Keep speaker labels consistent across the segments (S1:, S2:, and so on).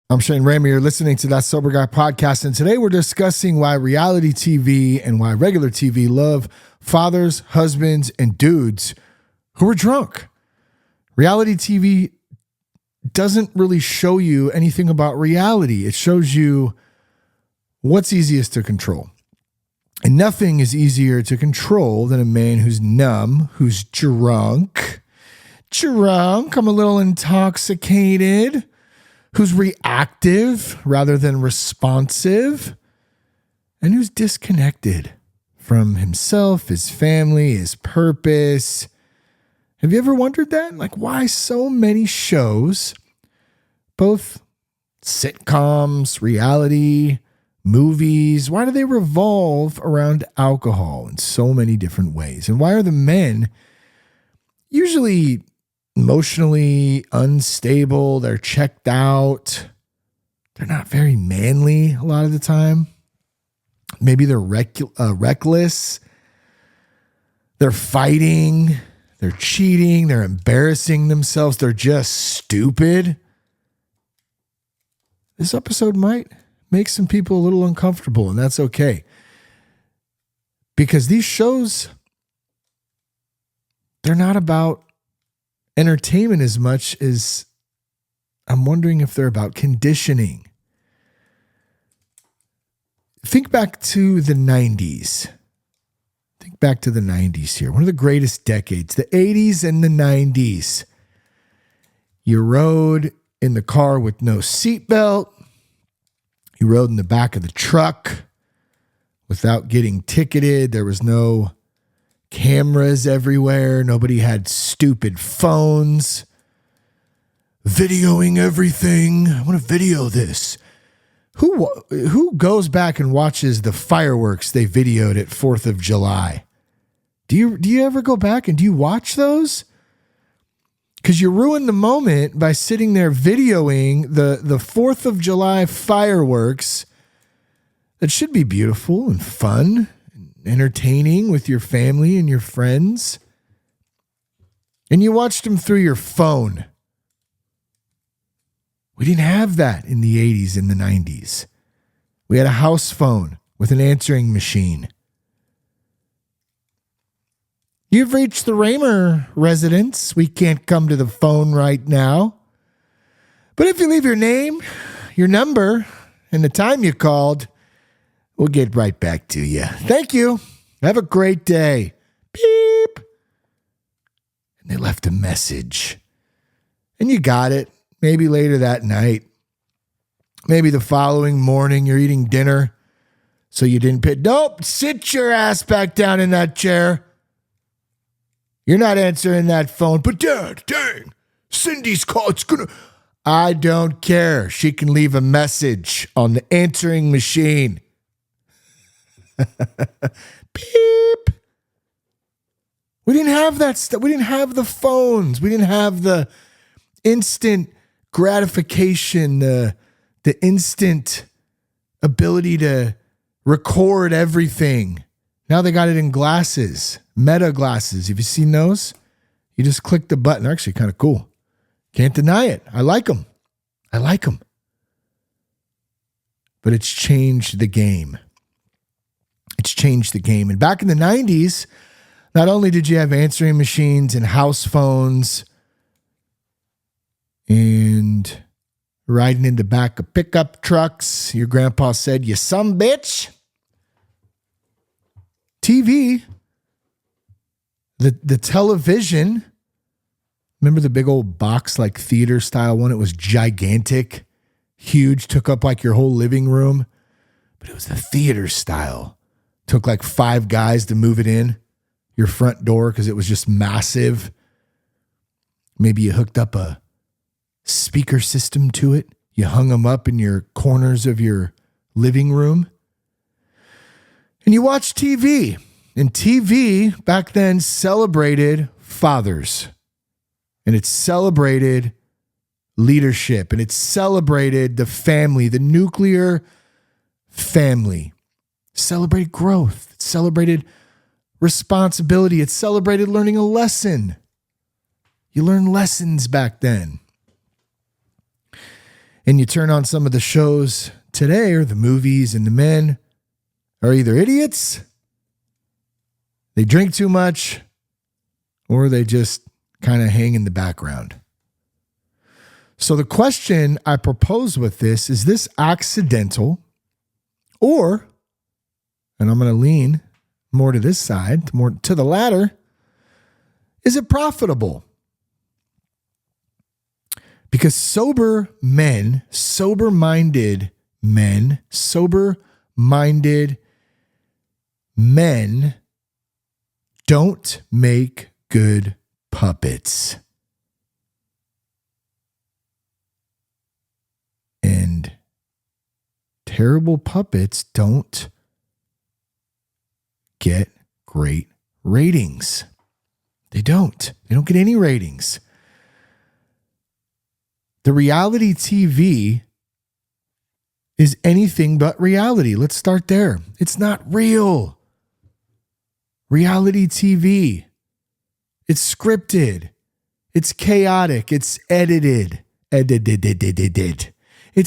S1: I'm Shane Ramey. You're listening to That Sober Guy podcast, and today we're discussing why reality TV and why regular TV love fathers, husbands, and dudes who are drunk. Reality TV doesn't really show you anything about reality. It shows you what's easiest to control. And nothing is easier to control than a man who's numb, who's drunk. I'm a little intoxicated. Who's reactive rather than responsive, and who's disconnected from himself, his family, his purpose. Have you ever wondered that? Like, why so many shows, both sitcoms, reality, movies, why do they revolve around alcohol in so many different ways? And why are the men usually emotionally unstable? They're checked out. They're not very manly a lot of the time. Maybe they're reckless. They're fighting. They're cheating. They're embarrassing themselves. They're just stupid. This episode might make some people a little uncomfortable, and that's okay. Because these shows, they're not about entertainment as much as I'm wondering if they're about conditioning. Think back to the 90s. Think back to the 90s here. One of the greatest decades, the 80s and the 90s. You rode in the car with no seatbelt. You rode in the back of the truck without getting ticketed. There was no cameras everywhere. Nobody had stupid phones. Videoing everything. I want to video this. Who goes back and watches the fireworks they videoed at 4th of July? Do you ever go back and do you watch those? Because you ruin the moment by sitting there videoing the 4th of July fireworks that should be beautiful and fun, entertaining with your family and your friends, and you watched them through your phone. We didn't have that in the 80s and the 90s. We had a house phone with an answering machine. You've reached the Raymer residence. We can't come to the phone right now. But if you leave your name, your number, and the time you called, we'll get right back to you. Thank you. Have a great day. Beep. And they left a message. And you got it. Maybe later that night. Maybe the following morning you're eating dinner. So you didn't pick. Nope. Sit your ass back down in that chair. You're not answering that phone. But Dad, dang. Cindy's call. It's gonna. I don't care. She can leave a message on the answering machine. Beep. We didn't have that stuff. We didn't have the phones. We didn't have the instant gratification, the instant ability to record everything. Now they got it in glasses, Meta glasses. Have you seen those? You just click the button. They're actually kind of cool. Can't deny it. I like them. But it's changed the game. And back in the 90s, not only did you have answering machines and house phones and riding in the back of pickup trucks, your grandpa said, "You some bitch." TV, the television, remember the big old box like theater style one? It was gigantic, huge, took up like your whole living room, but it was the theater style. Took like 5 guys to move it in your front door because it was just massive. Maybe you hooked up a speaker system to it. You hung them up in your corners of your living room. And you watched TV. And TV back then celebrated fathers. And it celebrated leadership. And it celebrated the family, the nuclear family. Celebrated growth. It celebrated responsibility. It celebrated learning a lesson. You learned lessons back then. And you turn on some of the shows today or the movies, and the men are either idiots, they drink too much, or they just kind of hang in the background. So the question I propose with this is this accidental, or, and I'm going to lean more to this side, more to the latter, is it profitable? Because sober men, sober-minded men don't make good puppets. And terrible puppets don't get great ratings. They don't get any ratings. The reality TV is anything but reality. Let's start there. It's not real. Reality TV. It's scripted. It's chaotic. It's edited. It's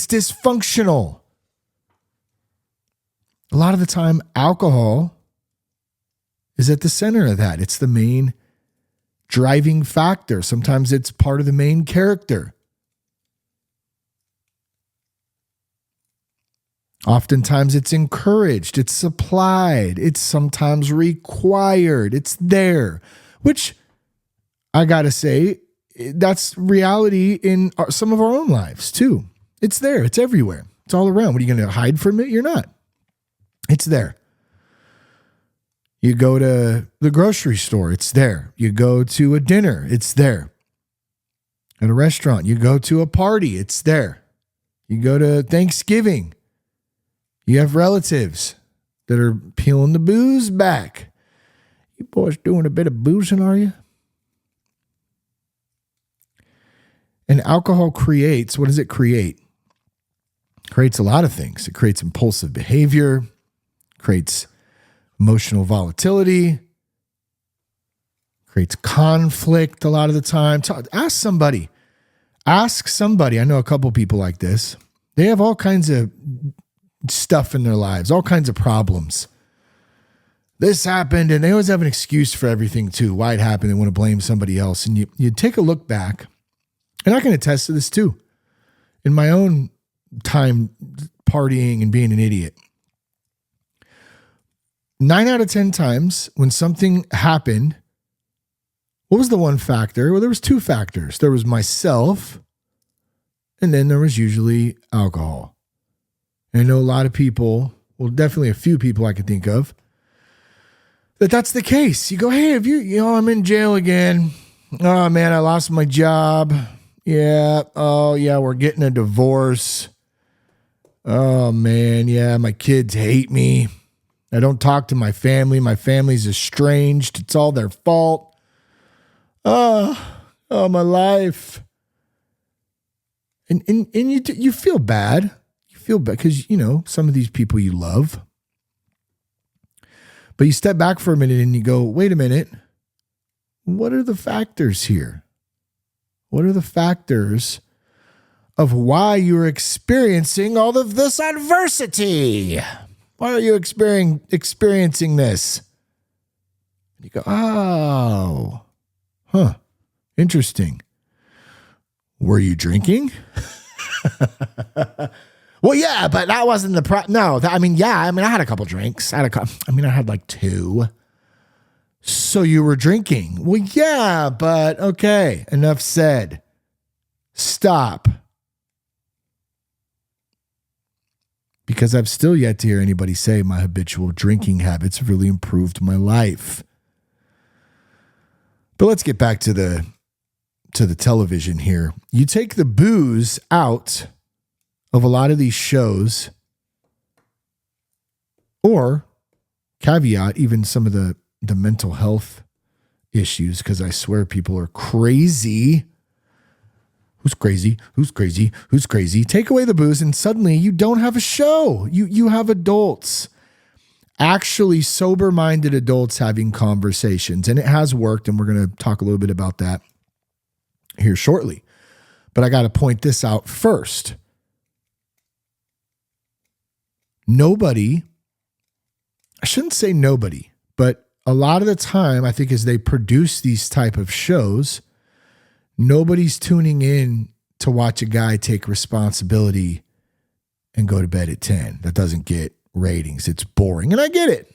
S1: dysfunctional. A lot of the time, alcohol is at the center of that. It's the main driving factor. Sometimes it's part of the main character. Oftentimes it's encouraged, it's supplied, it's sometimes required, it's there, which I gotta say, that's reality in some of our own lives too. It's there, it's everywhere, it's all around. What are you gonna hide from it? You're not. It's there. You go to the grocery store, it's there. You go to a dinner, it's there. At a restaurant, you go to a party, it's there. You go to Thanksgiving, you have relatives that are peeling the booze back. You boys doing a bit of boozing, are you? And alcohol creates, what does it create? It creates a lot of things. It creates impulsive behavior, creates emotional volatility, creates conflict a lot of the time. Ask somebody. I know a couple people like this. They have all kinds of stuff in their lives, all kinds of problems. This happened, and they always have an excuse for everything too. Why it happened, they want to blame somebody else. And you take a look back, and I can attest to this too. In my own time partying and being an idiot, 9 out of 10 times when something happened, what was the one factor? Well, there was 2 factors. There was myself, and then there was usually alcohol. And I know a lot of people, well, definitely a few people I can think of, that's the case. You go, hey, I'm in jail again. Oh, man, I lost my job. Yeah. Oh, yeah, we're getting a divorce. Oh, man, yeah, my kids hate me. I don't talk to my family. My family's estranged. It's all their fault. Oh, my life. And you feel bad. Feel bad because, some of these people you love. But you step back for a minute and you go, wait a minute. What are the factors here? What are the factors of why you're experiencing all of this adversity? Why are you experiencing this? And you go, oh, interesting. Were you drinking? Well, yeah, but that wasn't the no. I had a couple drinks. I had like 2. So you were drinking. Well, yeah, but okay. Enough said. Stop. Because I've still yet to hear anybody say my habitual drinking habits have really improved my life. But let's get back to the television here. You take the booze out of a lot of these shows, or caveat, even some of the mental health issues, because I swear people are crazy. Who's crazy? Who's crazy? Who's crazy? Take away the booze and suddenly you don't have a show. You have adults, actually sober-minded adults having conversations, and it has worked, and we're going to talk a little bit about that here shortly. But I got to point this out first. nobody, I shouldn't say nobody, but a lot of the time, I think as they produce these type of shows, nobody's tuning in to watch a guy take responsibility and go to bed at 10. That doesn't get ratings. It's boring. And I get it.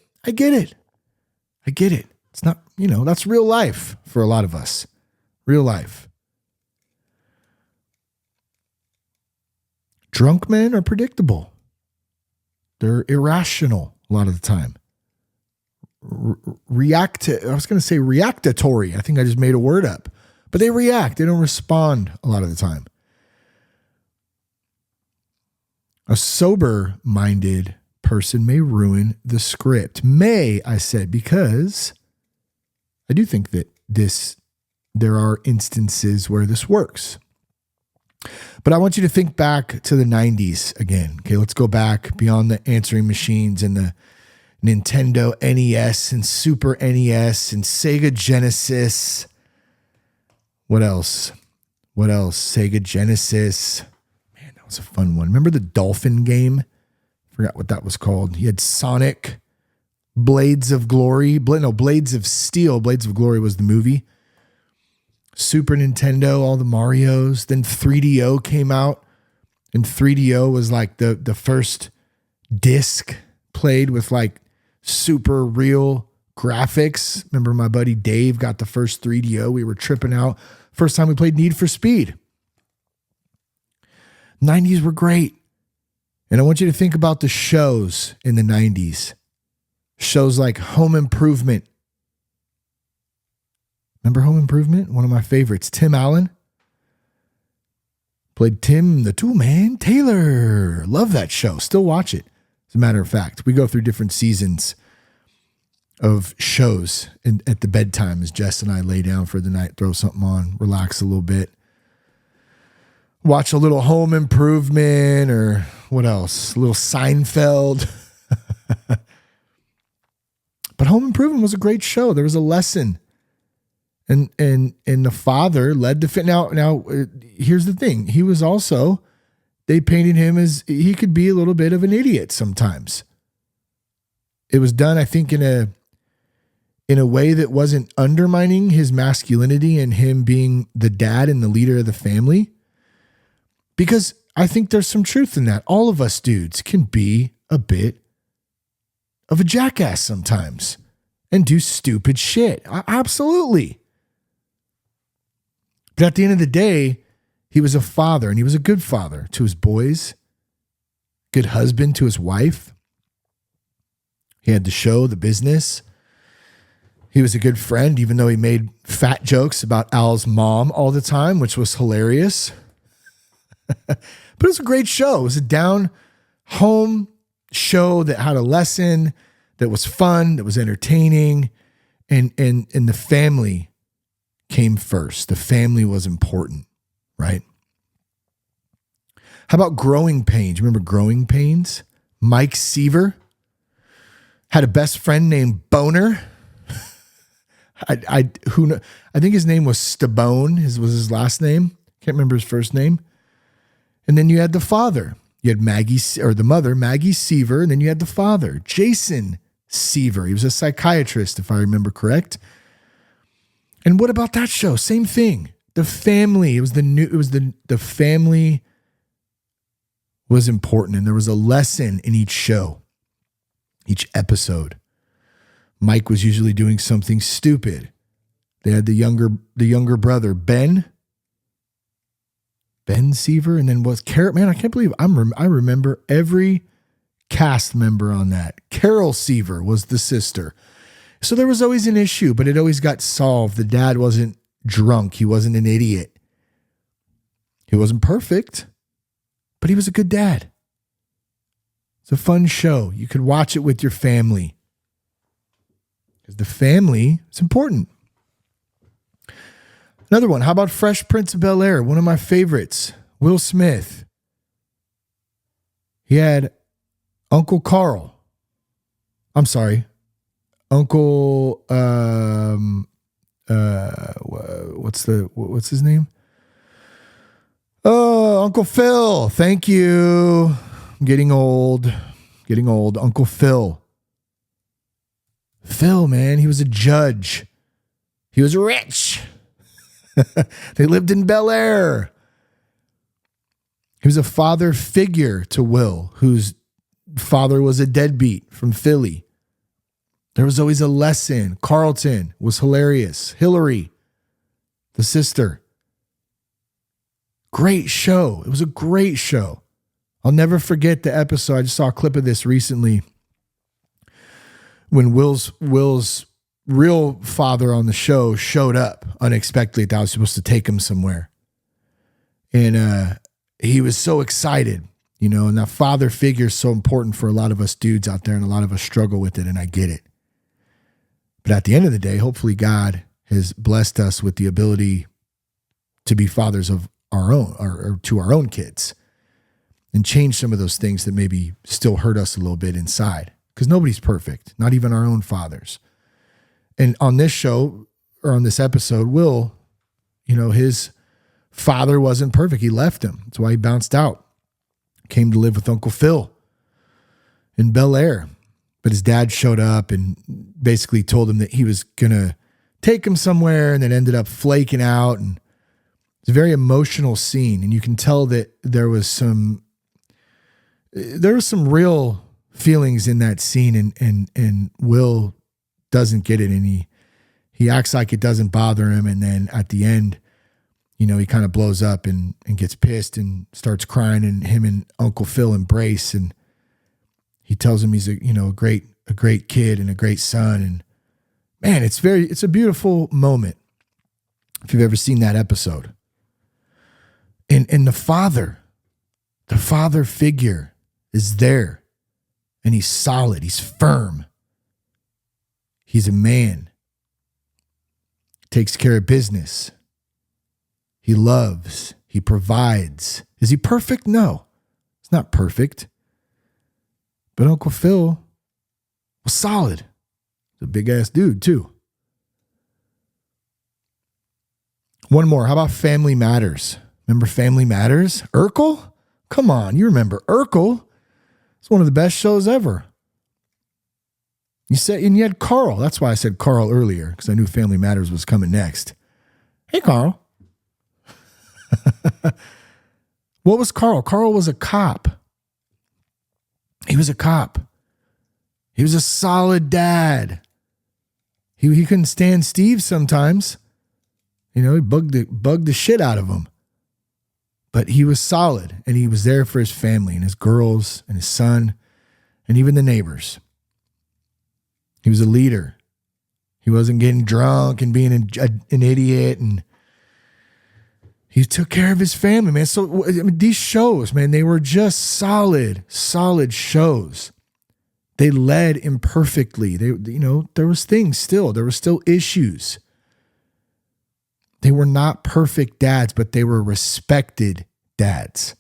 S1: It's not, that's real life for a lot of us. Real life. Drunk men are predictable. They're irrational a lot of the time. Reactatory. I think I just made a word up. But they react. They don't respond a lot of the time. A sober-minded person may ruin the script. May, I said, because I do think that there are instances where this works. But I want you to think back to the 90s again. Okay, let's go back beyond the answering machines and the Nintendo NES and Super NES and Sega Genesis. What else? Sega Genesis. Man, that was a fun one. Remember the Dolphin game? Forgot what that was called. You had Sonic, Blades of Glory. Blades of Steel. Blades of Glory was the movie. Super Nintendo, all the Marios. Then 3DO came out. And 3DO was like the first disc played with like super real graphics. Remember my buddy Dave got the first 3DO. We were tripping out. First time we played Need for Speed. 90s were great. And I want you to think about the shows in the 90s. Shows like Home Improvement. Remember Home Improvement? One of my favorites. Tim Allen played Tim the Toolman Taylor. Love that show. Still watch it. As a matter of fact, we go through different seasons of shows at the bedtime as Jess and I lay down for the night, throw something on, relax a little bit. Watch a little Home Improvement or what else? A little Seinfeld. But Home Improvement was a great show. There was a lesson. And the father led the fit. Now, here's the thing. He was also, they painted him as he could be a little bit of an idiot sometimes. It was done, I think, in a way that wasn't undermining his masculinity and him being the dad and the leader of the family. Because I think there's some truth in that. All of us dudes can be a bit of a jackass sometimes and do stupid shit. Absolutely. But at the end of the day, he was a father, and he was a good father to his boys, good husband to his wife. He had the show, the business. He was a good friend, even though he made fat jokes about Al's mom all the time, which was hilarious. But it was a great show. It was a down-home show that had a lesson, that was fun, that was entertaining, and the family came first. The family was important, right? How about Growing Pains? Remember Growing Pains? Mike Seaver had a best friend named Boner. I think his name was Stabone. Was his last name. Can't remember his first name. And then you had the father. You had the mother, Maggie Seaver, and then you had the father, Jason Seaver. He was a psychiatrist, if I remember correct. And what about that show? Same thing. The family. The family was important, and there was a lesson in each show, each episode. Mike was usually doing something stupid. They had the younger brother, Ben Seaver, and then was Carol. Man, I can't believe I remember every cast member on that. Carol Seaver was the sister. So there was always an issue, but it always got solved. The dad wasn't drunk. He wasn't an idiot. He wasn't perfect, but he was a good dad. It's a fun show. You could watch it with your family because the family is important. Another one. How about Fresh Prince of Bel-Air? One of my favorites. Will Smith. He had Uncle Carl. I'm sorry. Uncle, what's his name? Oh, Uncle Phil. Thank you. I'm getting old. getting old. Uncle Phil. Phil, man, he was a judge. He was rich. They lived in Bel Air. He was a father figure to Will, whose father was a deadbeat from Philly. There was always a lesson. Carlton was hilarious. Hillary, the sister. Great show. It was a great show. I'll never forget the episode. I just saw a clip of this recently when Will's real father on the show showed up unexpectedly. That was supposed to take him somewhere. And he was so excited, you know, and that father figure is so important for a lot of us dudes out there, and a lot of us struggle with it, and I get it. But at the end of the day, hopefully God has blessed us with the ability to be fathers of our own, or to our own kids, and change some of those things that maybe still hurt us a little bit inside. Because nobody's perfect, not even our own fathers. And on this show, or on this episode, Will, you know, his father wasn't perfect. He left him. That's why he bounced out. Came to live with Uncle Phil in Bel Air. But his dad showed up and basically told him that he was going to take him somewhere, and then ended up flaking out. And it's a very emotional scene. And you can tell that there was some real feelings in that scene, and Will doesn't get it, and he acts like it doesn't bother him, and then at the end, you know, he kind of blows up and gets pissed and starts crying, and him and Uncle Phil embrace, and he tells him he's a great kid and a great son. And man, it's a beautiful moment if you've ever seen that episode. And the father figure is there. And he's solid. He's firm. He's a man. Takes care of business. He loves. He provides. Is he perfect? No. He's not perfect. But Uncle Phil was solid. He's a big-ass dude, too. One more. How about Family Matters? Remember Family Matters? Urkel? Come on. You remember Urkel. It's one of the best shows ever. And you had Carl. That's why I said Carl earlier, because I knew Family Matters was coming next. Hey, Carl. What was Carl? Carl was a cop. He was a cop. He was a solid dad. He couldn't stand Steve sometimes. You know, he bugged the shit out of him. But he was solid, and he was there for his family and his girls and his son and even the neighbors. He was a leader. He wasn't getting drunk and being an idiot, and he took care of his family, man. So I mean, these shows, man, they were just solid shows. They led imperfectly. There was things still. There were still issues. They were not perfect dads, but they were respected dads.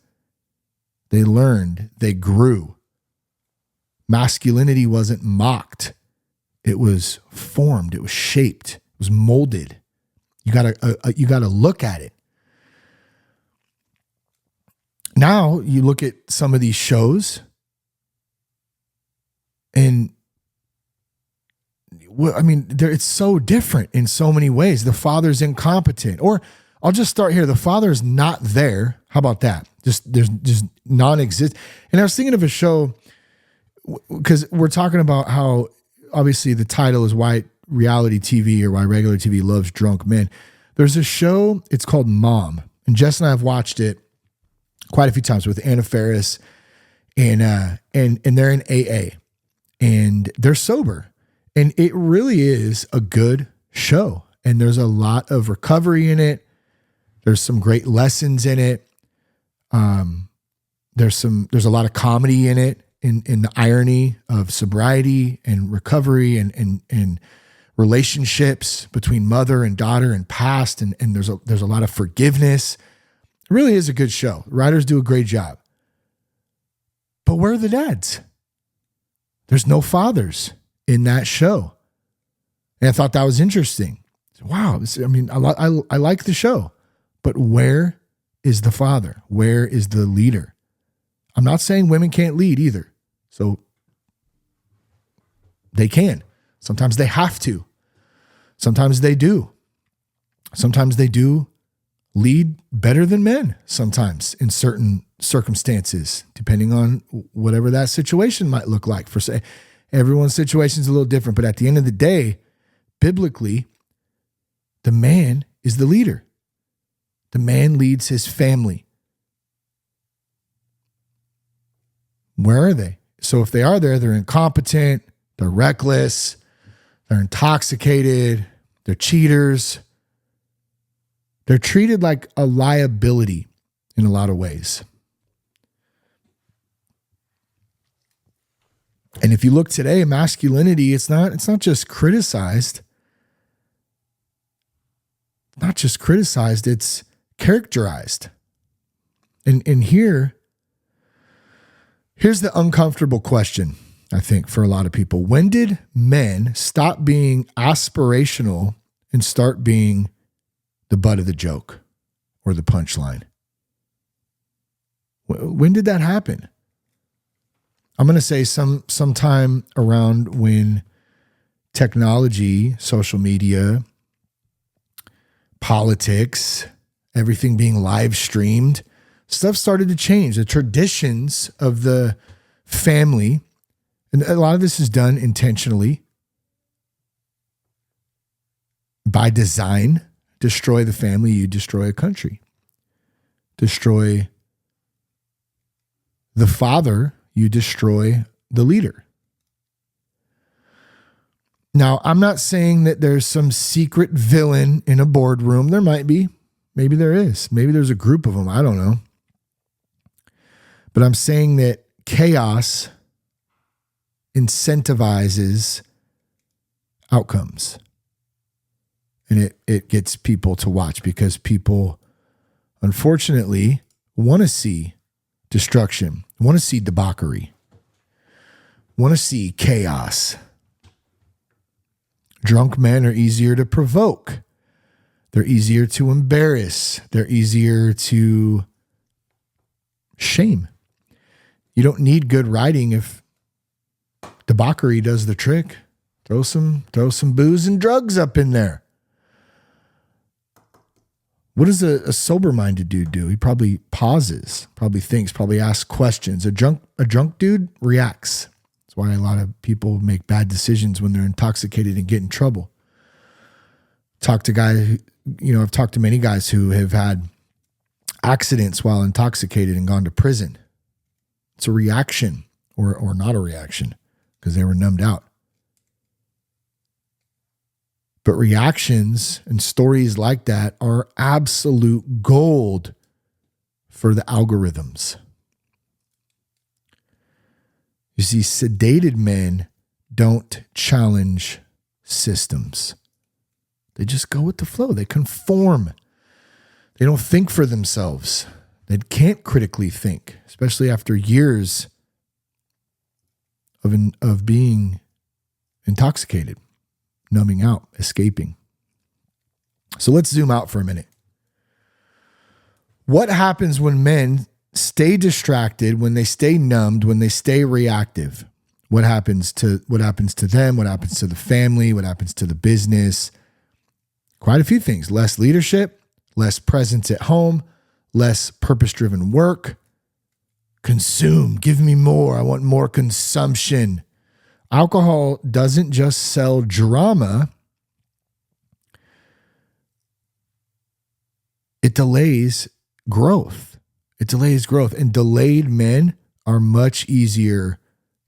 S1: They learned, they grew. Masculinity wasn't mocked. It was formed, it was shaped, it was molded. You gotta look at it. Now you look at some of these shows, and I mean, it's so different in so many ways. The father's incompetent, or I'll just start here. The father's not there. How about that? There's non-exist. And I was thinking of a show, because we're talking about how obviously the title is Why Reality TV, or Why Regular TV Loves Drunk Men. There's a show, it's called Mom. And Jess and I have watched it quite a few times with Anna Faris, and they're in AA, and they're sober. And it really is a good show. And there's a lot of recovery in it. There's some great lessons in it. There's a lot of comedy in it, in the irony of sobriety and recovery and relationships between mother and daughter and past. And there's a lot of forgiveness. It really is a good show. The writers do a great job. But where are the dads? There's no fathers in that show. And I thought that was interesting. Wow. I like the show, but where is the father? Where is the leader? I'm not saying women can't lead either. So They can. Sometimes they have to. Sometimes they do. Sometimes they do lead better than men sometimes in certain circumstances, depending on whatever that situation might look like. For say, everyone's situation is a little different, but at the end of the day, biblically, the man is the leader. The man leads his family. Where are they? So if they are there, they're incompetent, they're reckless, they're intoxicated, they're cheaters. They're treated like a liability in a lot of ways. And if you look today, masculinity, it's not just criticized. Not just criticized, it's characterized. And here's the uncomfortable question, I think, for a lot of people. When did men stop being aspirational and start being the butt of the joke or the punchline? When did that happen? I'm going to say sometime around when technology, social media, politics, everything being live streamed, stuff started to change. The traditions of the family, and a lot of this is done intentionally by design. Destroy the family, you destroy a country. Destroy the father, you destroy the leader. Now, I'm not saying that there's some secret villain in a boardroom. There might be. Maybe there is. Maybe there's a group of them. I don't know. But I'm saying that chaos incentivizes outcomes. And it gets people to watch because people, unfortunately, want to see destruction, want to see debauchery, want to see chaos. Drunk men are easier to provoke. They're easier to embarrass. They're easier to shame. You don't need good writing if debauchery does the trick. Throw some booze and drugs up in there. What does a sober-minded dude do? He probably pauses, probably thinks, probably asks questions. A drunk dude reacts. That's why a lot of people make bad decisions when they're intoxicated and get in trouble. I've talked to many guys who have had accidents while intoxicated and gone to prison. It's a reaction or not a reaction because they were numbed out. But reactions and stories like that are absolute gold for the algorithms. You see, sedated men don't challenge systems. They just go with the flow. They conform. They don't think for themselves. They can't critically think, especially after years of being intoxicated. Numbing out, escaping. So let's zoom out for a minute. What happens when men stay distracted, when they stay numbed, when they stay reactive? What happens to them? What happens to the family? What happens to the business? Quite a few things. Less leadership, less presence at home, less purpose-driven work. Consume, give me more. I want more consumption. Alcohol doesn't just sell drama. It delays growth. And delayed men are much easier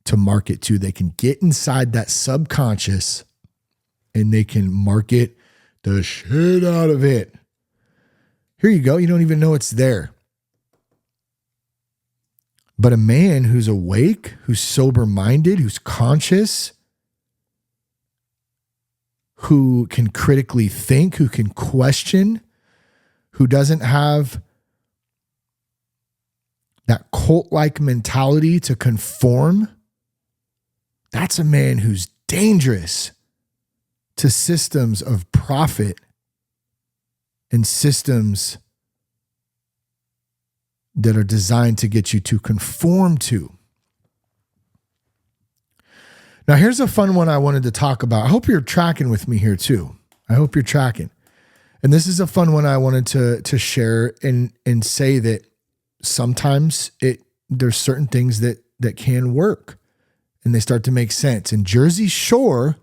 S1: to market to. They can get inside that subconscious and they can market the shit out of it. Here you go. You don't even know it's there. But a man who's awake, who's sober-minded, who's conscious, who can critically think, who can question, who doesn't have that cult-like mentality to conform, that's a man who's dangerous to systems of profit and systems that are designed to get you to conform to. Now, here's a fun one I wanted to talk about. I hope you're tracking with me here too. I hope you're tracking. And this is a fun one I wanted to share and say that sometimes there's certain things that can work and they start to make sense. And Jersey Shore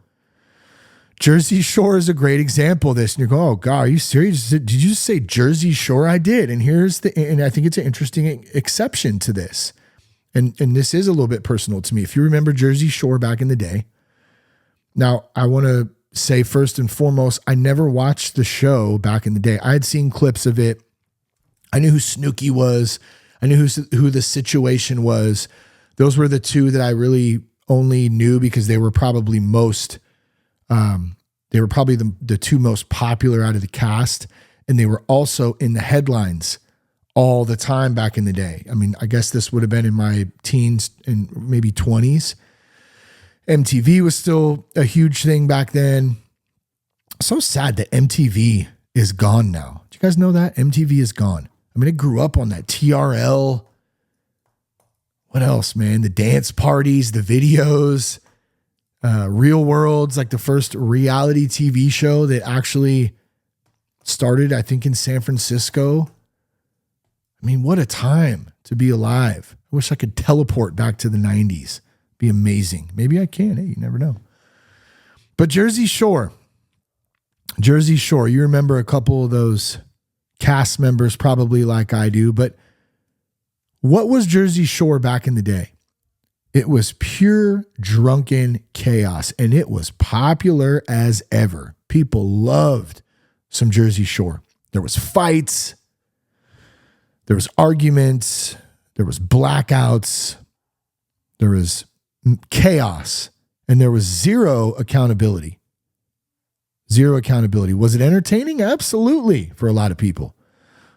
S1: is a great example of this. And you're going, oh God, are you serious? Did you just say Jersey Shore? I did. And and I think it's an interesting exception to this. And this is a little bit personal to me. If you remember Jersey Shore back in the day. Now, I want to say first and foremost, I never watched the show back in the day. I had seen clips of it. I knew who Snooki was. I knew who the Situation was. Those were the two that I really only knew because they were probably the two most popular out of the cast. And they were also in the headlines all the time back in the day. I mean, I guess this would have been in my teens and maybe 20s. MTV was still a huge thing back then. So sad that MTV is gone now. Do you guys know that? MTV is gone. I mean, I grew up on that. TRL. What else, man? The dance parties, the videos, Real World's like the first reality TV show that actually started, I think, in San Francisco. I mean, what a time to be alive. I wish I could teleport back to the 90s. Be amazing. Maybe I can. Hey, you never know. But Jersey Shore, you remember a couple of those cast members probably like I do, but what was Jersey Shore back in the day? It was pure drunken chaos, and it was popular as ever. People loved some Jersey Shore. There was fights, there was arguments, there was blackouts, there was chaos, and there was zero accountability. Zero accountability. Was it entertaining? Absolutely, for a lot of people.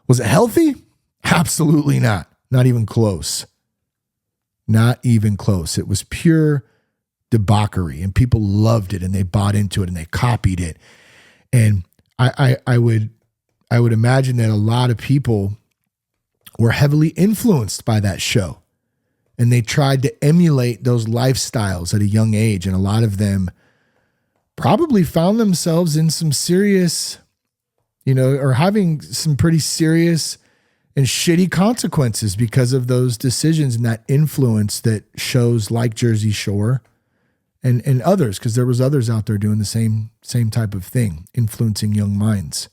S1: Was it healthy? Absolutely not. Not even close. Not even close. It was pure debauchery, and people loved it, and they bought into it, and they copied it. And I would imagine that a lot of people were heavily influenced by that show, and they tried to emulate those lifestyles at a young age. And a lot of them probably found themselves in some serious, or having some pretty serious and shitty consequences because of those decisions and that influence that shows like Jersey Shore and others, because there was others out there doing the same type of thing, influencing young minds.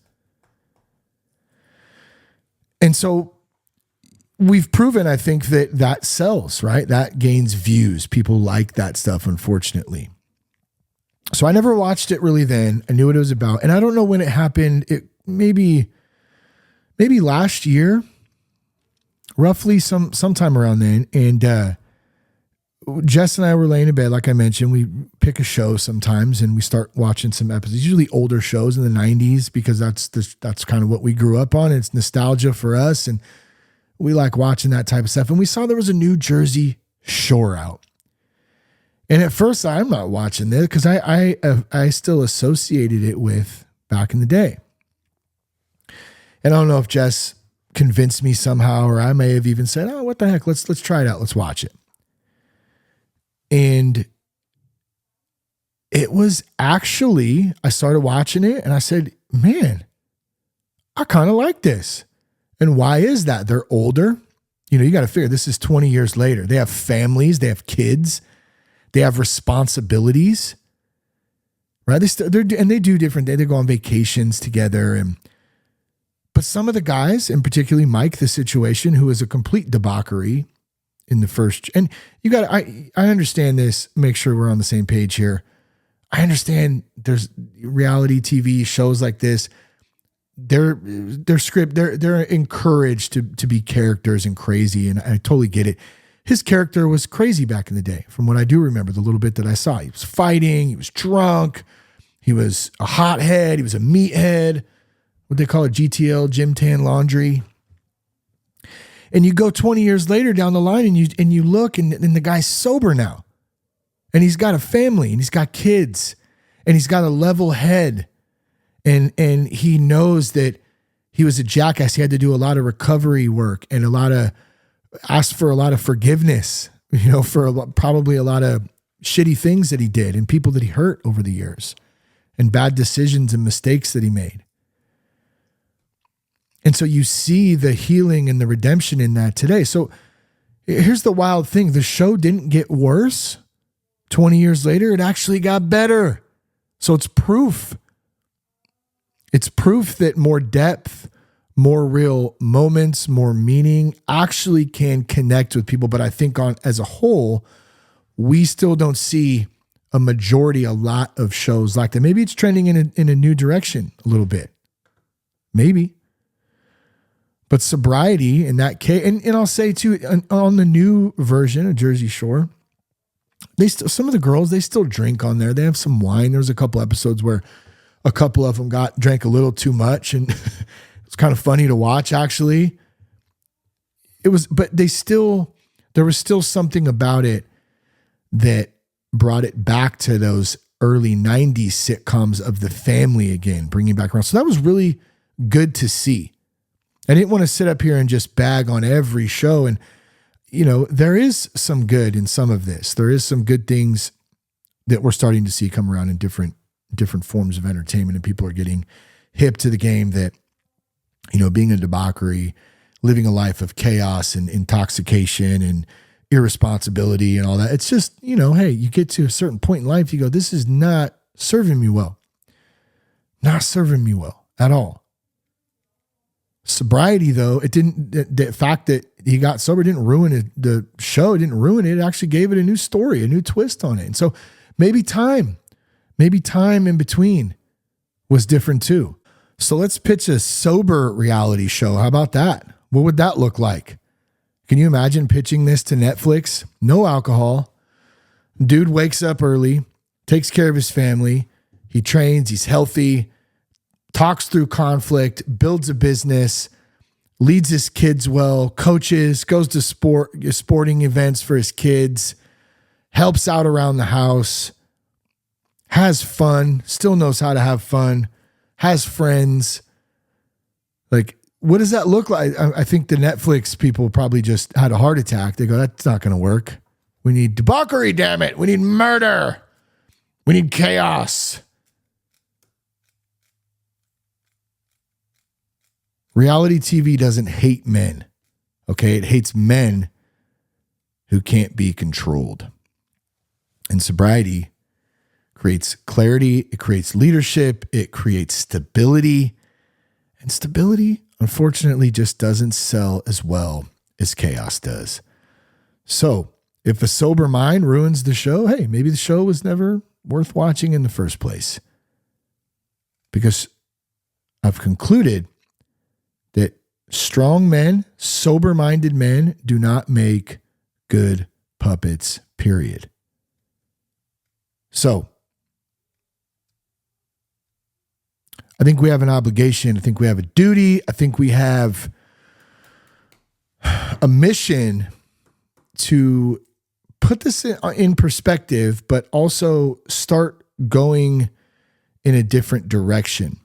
S1: And so we've proven, I think, that sells, right? That gains views. People like that stuff, unfortunately. So I never watched it really then. I knew what it was about. And I don't know when it happened. It maybe last year, roughly sometime around then. And Jess and I were laying in bed, like I mentioned. We pick a show sometimes and we start watching some episodes, usually older shows in the 90s, because that's kind of what we grew up on. It's nostalgia for us, and we like watching that type of stuff. And we saw there was a new Jersey Shore out. And at first, I'm not watching this because I still associated it with back in the day. And I don't know if Jess convinced me somehow, or I may have even said, "Oh, what the heck? Let's try it out. Let's watch it." And it was actually, I started watching it and I said, "Man, I kind of like this." And why is that? They're older. You got to figure this is 20 years later. They have families, they have kids, they have responsibilities, right? They do different things. They go on vacations together. But some of the guys, and particularly Mike, the Situation, who is a complete debauchery in the first, and I understand this, make sure we're on the same page here. I understand there's reality TV shows like this. They're encouraged to be characters and crazy, and I totally get it. His character was crazy back in the day, from what I do remember, the little bit that I saw. He was fighting, he was drunk, he was a hothead, he was a meathead. What they call it, GTL, gym tan laundry. And you go 20 years later down the line and you look and the guy's sober now. And he's got a family and he's got kids and he's got a level head. And he knows that he was a jackass. He had to do a lot of recovery work and ask for a lot of forgiveness, probably a lot of shitty things that he did and people that he hurt over the years and bad decisions and mistakes that he made. And so you see the healing and the redemption in that today. So here's the wild thing. The show didn't get worse 20 years later. It actually got better. So it's proof. It's proof that more depth, more real moments, more meaning actually can connect with people. But I think as a whole, we still don't see a lot of shows like that. Maybe it's trending in a new direction a little bit. Maybe. But Sobriety in that case, and I'll say too, on the new version of Jersey Shore, some of the girls, they still drink on there. They have some wine. There was a couple episodes where a couple of them drank a little too much, and it's kind of funny to watch, actually. But there was still something about it that brought it back to those early 90s sitcoms of the family again, bringing back around. So that was really good to see. I didn't want to sit up here and just bag on every show. And, there is some good in some of this. There is some good things that we're starting to see come around in different forms of entertainment, and people are getting hip to the game that, being a debauchery, living a life of chaos and intoxication and irresponsibility and all that. It's just, hey, you get to a certain point in life, you go, this is not serving me well. Not serving me well at all. Sobriety, though, the fact that he got sober didn't ruin it. The show didn't ruin it. It actually gave it a new story, a new twist on it. And so maybe time in between was different too. So let's pitch a sober reality show. How about that? What would that look like? Can you imagine pitching this to Netflix? No alcohol. Dude wakes up early, takes care of his family. He trains, he's healthy, talks through conflict, builds a business, leads his kids well, coaches, goes to sporting events for his kids, helps out around the house, has fun, still knows how to have fun, has friends. Like, what does that look like? I think the Netflix people probably just had a heart attack. They go, that's not going to work. We need debauchery, damn it. We need murder. We need chaos. Reality TV doesn't hate men, okay? It hates men who can't be controlled. And Sobriety creates clarity, it creates leadership, it creates stability. And stability, unfortunately, just doesn't sell as well as chaos does. So if a sober mind ruins the show, hey, maybe the show was never worth watching in the first place. Because I've concluded that strong men, sober-minded men do not make good puppets, period. So I think we have an obligation. I think we have a duty. I think we have a mission to put this in perspective, but also start going in a different direction.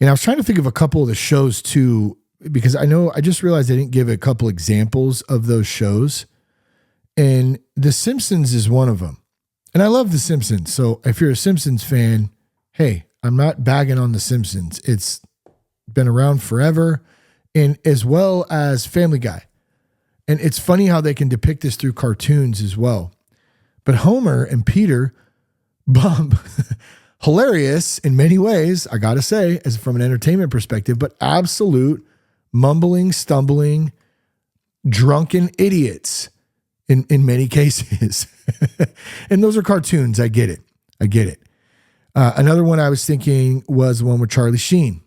S1: And I was trying to think of a couple of the shows too, because I just realized I didn't give a couple examples of those shows. And The Simpsons is one of them. And I love The Simpsons. So if you're a Simpsons fan, hey, I'm not bagging on The Simpsons. It's been around forever, and as well as Family Guy. And it's funny how they can depict this through cartoons as well. But Homer and Peter bump hilarious in many ways, I got to say, as from an entertainment perspective, but absolute mumbling, stumbling, drunken idiots in many cases. And those are cartoons. I get it. Another one I was thinking was the one with Charlie Sheen.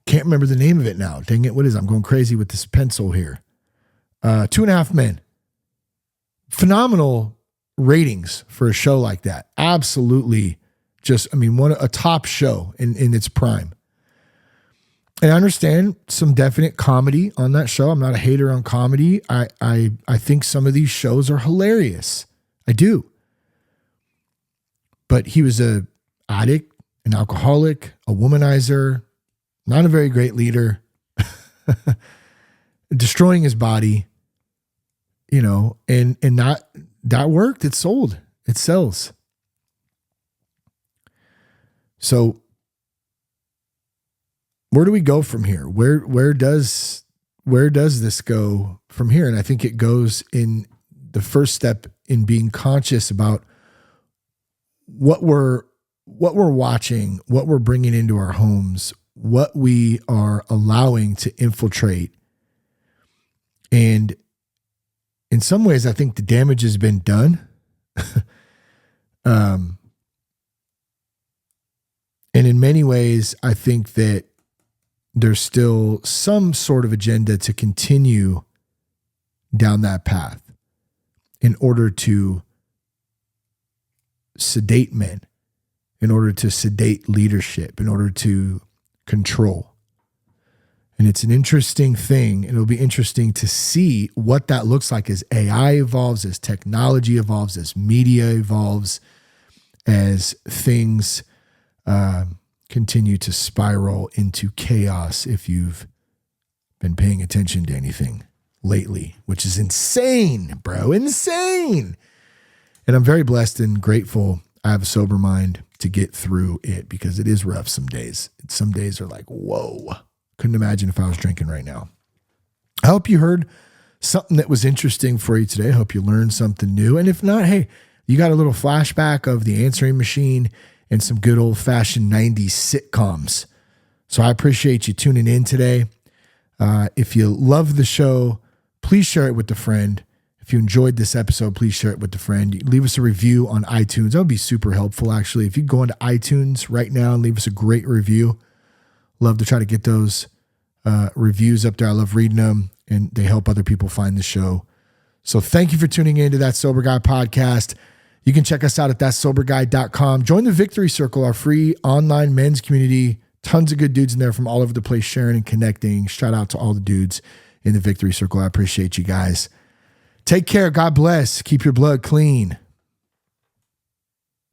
S1: Can't remember the name of it now. Dang it. What is it? I'm going crazy with this pencil here. 2.5 Men. Phenomenal ratings for a show like that. Absolutely a top show in its prime. And I understand some definite comedy on that show. I'm not a hater on comedy. I think some of these shows are hilarious. I do. But he was an addict, an alcoholic, a womanizer, not a very great leader, destroying his body. and not that worked. It sold. It sells. So where do we go from here? Where does this go from here? And I think it goes in the first step in being conscious about what we're watching, what we're bringing into our homes, what we are allowing to infiltrate. And in some ways, I think the damage has been done. And in many ways, I think that there's still some sort of agenda to continue down that path in order to sedate men, in order to sedate leadership, in order to control. And it's an interesting thing. And it'll be interesting to see what that looks like as AI evolves, as technology evolves, as media evolves, as things continue to spiral into chaos, if you've been paying attention to anything lately, which is insane, bro. Insane. And I'm very blessed and grateful I have a sober mind to get through it, because it is rough some days. Some days are like, whoa, couldn't imagine if I was drinking right now. I hope you heard something that was interesting for you today. I hope you learned something new. And if not, hey, you got a little flashback of The Answering Machine and some good old fashioned 90s sitcoms. So I appreciate you tuning in today. If you love the show, please share it with a friend. If you enjoyed this episode, please share it with a friend. Leave us a review on iTunes. That would be super helpful, actually. If you go into iTunes right now and leave us a great review, love to try to get those reviews up there. I love reading them, and they help other people find the show. So thank you for tuning in to That Sober Guy podcast. You can check us out at thatsoberguy.com. Join the Victory Circle, our free online men's community. Tons of good dudes in there from all over the place sharing and connecting. Shout out to all the dudes in the Victory Circle. I appreciate you guys. Take care. God bless. Keep your blood clean.